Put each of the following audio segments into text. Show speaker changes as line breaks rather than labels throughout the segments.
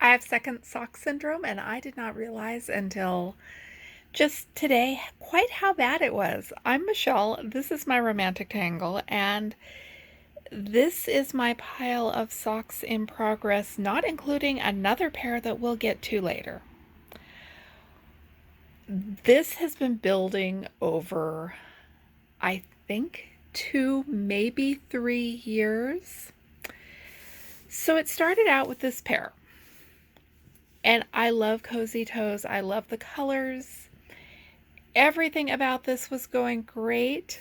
I have second sock syndrome, and I did not realize until just today quite how bad it was. I'm Michelle. This is my romantic tangle, and this is my pile of socks in progress, not including another pair that we'll get to later. This has been building over, I think, 2, maybe 3 years. So it started out with this pair. And I love Cozy Toes. I love the colors. Everything about this was going great.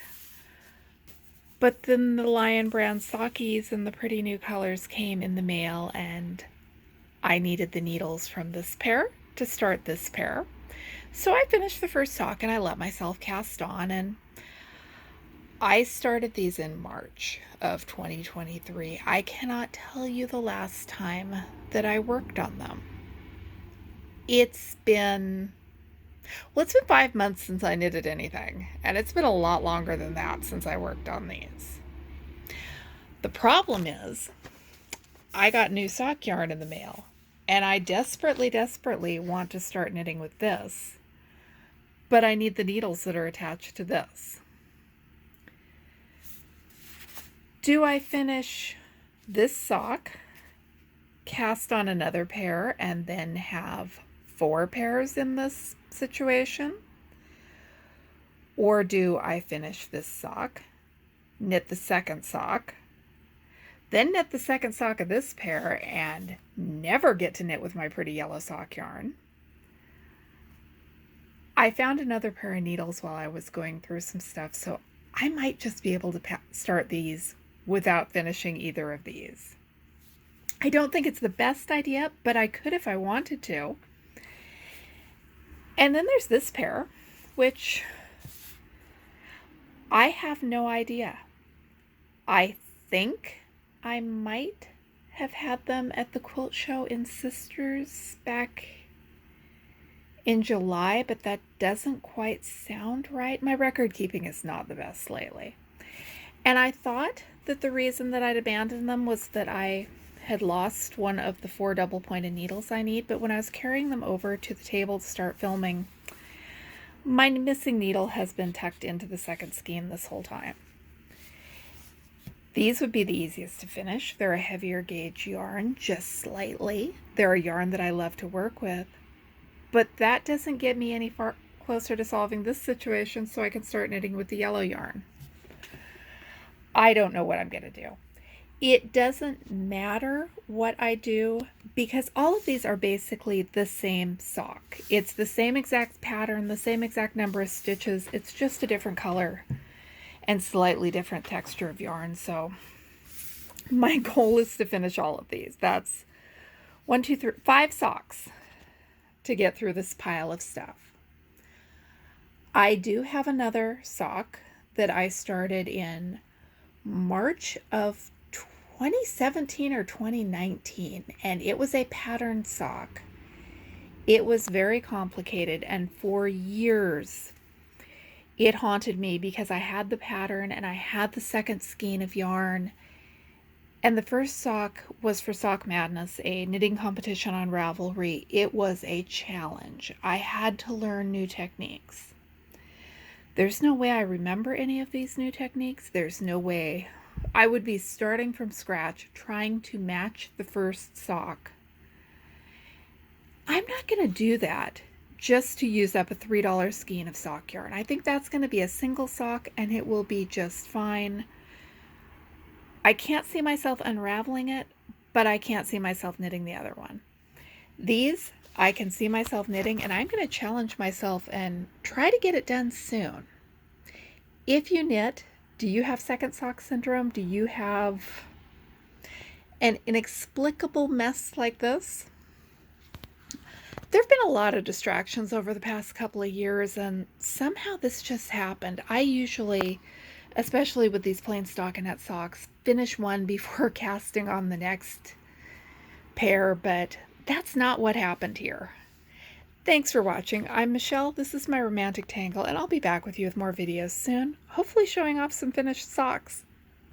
But then the Lion Brand Sockies and the pretty new colors came in the mail, and I needed the needles from this pair to start this pair. So I finished the first sock and I let myself cast on, and I started these in March of 2023. I cannot tell you the last time that I worked on them. It's been 5 months since I knitted anything, and it's been a lot longer than that since I worked on these. The problem is, I got new sock yarn in the mail, and I desperately want to start knitting with this, but I need the needles that are attached to this. Do I finish this sock, cast on another pair, and then have 4 pairs in this situation? Or do I finish this sock, knit the second sock, then knit the second sock of this pair and never get to knit with my pretty yellow sock yarn? I found another pair of needles while I was going through some stuff, so I might just be able to start these without finishing either of these. I don't think it's the best idea, but I could if I wanted to. And then there's this pair, which I have no idea. I think I might have had them at the quilt show in Sisters back in July, but that doesn't quite sound right. My record keeping is not the best lately. And I thought that the reason that I'd abandoned them was that I had lost one of the 4 double-pointed needles I need, but when I was carrying them over to the table to start filming, my missing needle has been tucked into the second skein this whole time. These would be the easiest to finish. They're a heavier gauge yarn, just slightly. They're a yarn that I love to work with, but that doesn't get me any far closer to solving this situation, so I can start knitting with the yellow yarn. I don't know what I'm going to do. It doesn't matter what I do because all of these are basically the same sock. It's the same exact pattern, the same exact number of stitches. It's just a different color and slightly different texture of yarn. So my goal is to finish all of these. That's 1, 2, 3, 5 socks to get through this pile of stuff. I do have another sock that I started in March of 2017 or 2019, and it was a pattern sock. It was very complicated, and for years it haunted me because I had the pattern and I had the second skein of yarn, and the first sock was for Sock Madness, a knitting competition on Ravelry. It was a challenge. I had to learn new techniques. There's no way I remember any of these new techniques. There's no way I would be starting from scratch trying to match the first sock. I'm not going to do that just to use up a $3 skein of sock yarn. I think that's going to be a single sock and it will be just fine. I can't see myself unraveling it, but I can't see myself knitting the other one. These I can see myself knitting, and I'm going to challenge myself and try to get it done soon. If you knit, do you have second sock syndrome? Do you have an inexplicable mess like this? There have been a lot of distractions over the past couple of years, and somehow this just happened. I usually, especially with these plain stockinette socks, finish one before casting on the next pair, but that's not what happened here. Thanks for watching. I'm Michelle. This is my romantic tangle, and I'll be back with you with more videos soon, hopefully showing off some finished socks.